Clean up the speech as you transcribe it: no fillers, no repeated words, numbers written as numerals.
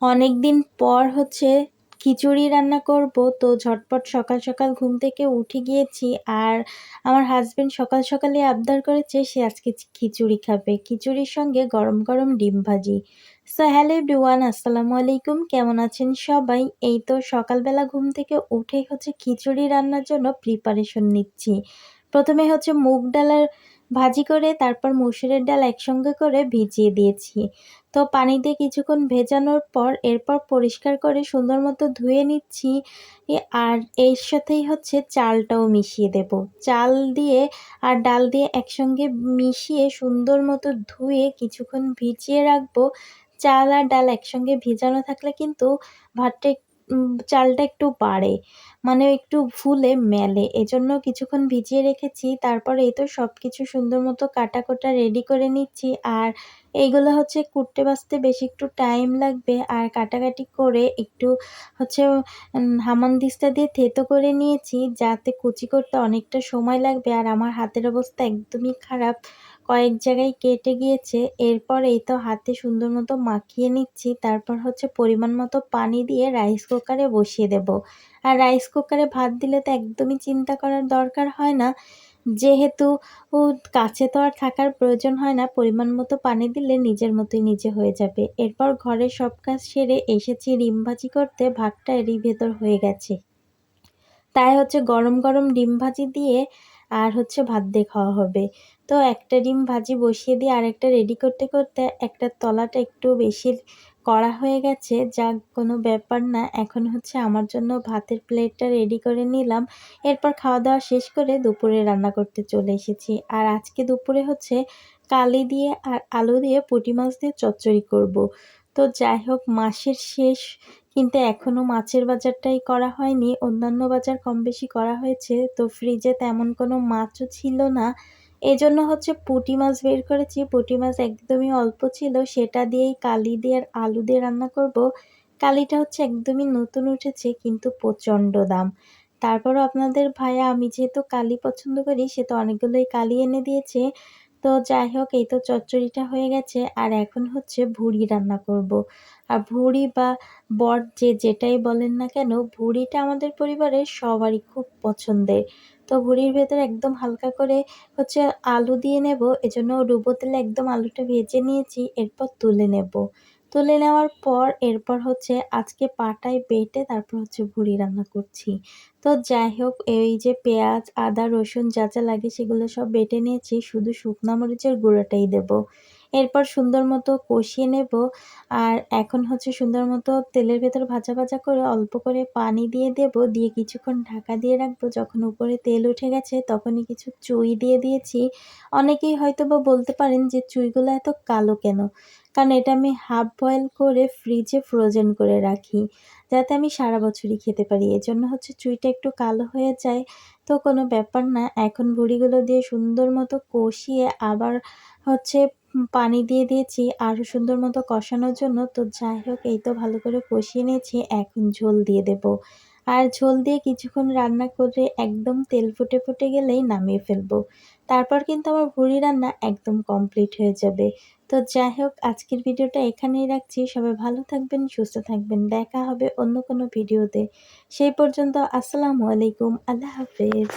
অনেকদিন পর খিচুড়ি রান্না করব, তো ঝটপট সকাল সকাল ঘুম থেকে উঠে গিয়েছি। আর আমার হাজবেন্ড সকাল সকালে আবদার করেছে সে আজকে খিচুড়ি খাবে, খিচুড়ির সঙ্গে গরম গরম ডিম ভাজি। সো হ্যালো এভরিওয়ান, আসসালামু আলাইকুম, কেমন আছেন সবাই? এই তো সকালবেলা ঘুম থেকে উঠেই খিচুড়ি রান্নার জন্য প্রিপারেশন নিচ্ছি। প্রথমে মুগ ডালের ভাজি করে তারপর মসুরের ডাল একসঙ্গে করে ভিজিয়ে দিয়েছি। তো পানি দিয়ে কিছুক্ষণ ভেজানোর পর এরপর পরিষ্কার করে সুন্দর মতো ধুয়ে নিচ্ছি। আর এর সাথেই চালটাও মিশিয়ে দেব। চাল দিয়ে আর ডাল দিয়ে একসঙ্গে মিশিয়ে সুন্দর মতো ধুয়ে কিছুক্ষণ ভিজিয়ে রাখবো। চাল আর ডাল একসঙ্গে ভিজানো থাকলে কিন্তু ভাতটা চালটা একটু বাড়ে, মানে একটু ফুলে মেলে, এজন্য কিছুক্ষণ ভিজিয়ে রেখেছি। তারপরে এই তো সব কিছু সুন্দর মতো কাটাকোটা রেডি করে নিচ্ছি। আর এইগুলো কুটতে বাছতে বেশি একটু টাইম লাগবে। আর কাটাকাটি করে একটু হচ্ছে হামানদিস্তা দিয়ে থেঁতো করে নিয়েছি, যাতে কুচি করতে অনেকটা সময় লাগবে। আর আমার হাতের অবস্থা একদমই খারাপ, কয়েক জায়গায় কেটে গিয়েছে। এরপর এই তো হাতে সুন্দর মতো মাখিয়ে নিচ্ছি। তারপর পরিমাণ মতো পানি দিয়ে রাইস কুকারে বসিয়ে দেব। আর রাইস কুকারে ভাত দিলে তো একদমই চিন্তা করার দরকার হয় না, যেহেতু কাছে তো আর থাকার প্রয়োজন হয় না, পরিমাণ মতো পানি দিলে নিজের মতোই নিজে হয়ে যাবে। এরপর ঘরের সব কাজ সেরে এসেছি ডিম ভাজি করতে, ভাতটা এরই ভেতর হয়ে গেছে। তাই গরম গরম ডিম ভাজি দিয়ে আর ভাত দিয়ে খাওয়া হবে। তো একটা ডিম ভাজি বসিয়ে দিয়ে আরেকটা রেডি করতে করতে একটা তলাটা একটু বেশি কড়া হয়ে গেছে, যা কোনো ব্যাপার না। এখন আমার জন্য ভাতের প্লেটটা রেডি করে নিলাম। এরপর খাওয়া দাওয়া শেষ করে দুপুরে রান্না করতে চলে এসেছি। আর আজকে দুপুরে কালি দিয়ে আর আলু দিয়ে পুঁটি মাছ দিয়ে চচ্চড়ি করব। তো যাই হোক, মাসের শেষ কিন্তু এখনও মাছের বাজারটাই করা হয়নি, অন্যান্য বাজার কম বেশি করা হয়েছে। তো ফ্রিজে তেমন কোনো মাছও ছিল না, এজন্য পুঁটি মাছ বের করেছি। পুঁটি মাছ একদমই অল্প ছিল, সেটা দিয়েই কালি দিয়ে আর আলু দিয়ে রান্না করব। কালিটা একদমই নতুন উঠেছে কিন্তু প্রচণ্ড দাম। তারপরও আপনাদের ভাইয়া, আমি যেহেতু কালি পছন্দ করি, সে তো অনেকগুলোই কালি এনে দিয়েছে। তো যাই হোক, এই তো চচ্চড়িটা হয়ে গেছে। আর এখন ভুড়ি রান্না করব। আর ভুড়ি বা বট যেটাই বলেন না কেন, ভুড়িটা আমাদের পরিবারের সবারই খুব পছন্দের। তো ভুড়ির ভেতরে একদম হালকা করে আলু দিয়ে নেব, এজন্য ডুবো তেলে একদম আলুটা ভেজে নিয়েছি। এরপর তুলে নেব। তুলে নেওয়ার পর এরপর আজকে পাটায় বেটে তারপর ভুড়ি রান্না করছি। তো যাই হোক, এই যে পেঁয়াজ, আদা, রসুন যা যা লাগে সেগুলো সব বেটে নিয়েছি, শুধু শুকনা মরিচের গুঁড়োটাই দেব। এরপর সুন্দর মতো কষিয়ে নেব। আর এখন সুন্দর মতো তেলের ভেতর ভাজা ভাজা করে অল্প করে পানি দিয়ে দেব, দিয়ে কিছুক্ষণ ঢাকা দিয়ে রাখবো। যখন উপরে তেল উঠে গেছে তখনই কিছু চুই দিয়ে দিয়েছি। অনেকেই হয়তোবা বলতে পারেন যে চুইগুলো এত কালো কেন, কারণ এটা আমি হাফ বয়েল করে ফ্রিজে ফ্রোজেন করে রাখি, যাতে আমি সারা বছরই খেতে পারি। এজন্য চুইটা একটু কালো হয়ে যায়। তো কোনো ব্যাপার না। এখন বড়িগুলো দিয়ে সুন্দর মতো কষিয়ে আবার হচ্ছে পানি দিয়ে দিয়েছি আরও সুন্দর মতো কষানোর জন্য। তো যাই হোক, এই তো ভালো করে কষিয়ে নিয়েছি, এখন ঝোল দিয়ে দেব। আর ঝোল দিয়ে কিছুক্ষণ রান্না করে একদম তেল ফুটে ফুটে গেলেই নামিয়ে ফেলবো। তারপর কিন্তু আমার ভুড়ি রান্না একদম কমপ্লিট হয়ে যাবে। তো যাই হোক, আজকের ভিডিওটা এখানেই রাখছি। সবাই ভালো থাকবেন, সুস্থ থাকবেন। দেখা হবে অন্য কোনো ভিডিওতে। সেই পর্যন্ত আসসালামু আলাইকুম, আল্লাহ হাফেজ।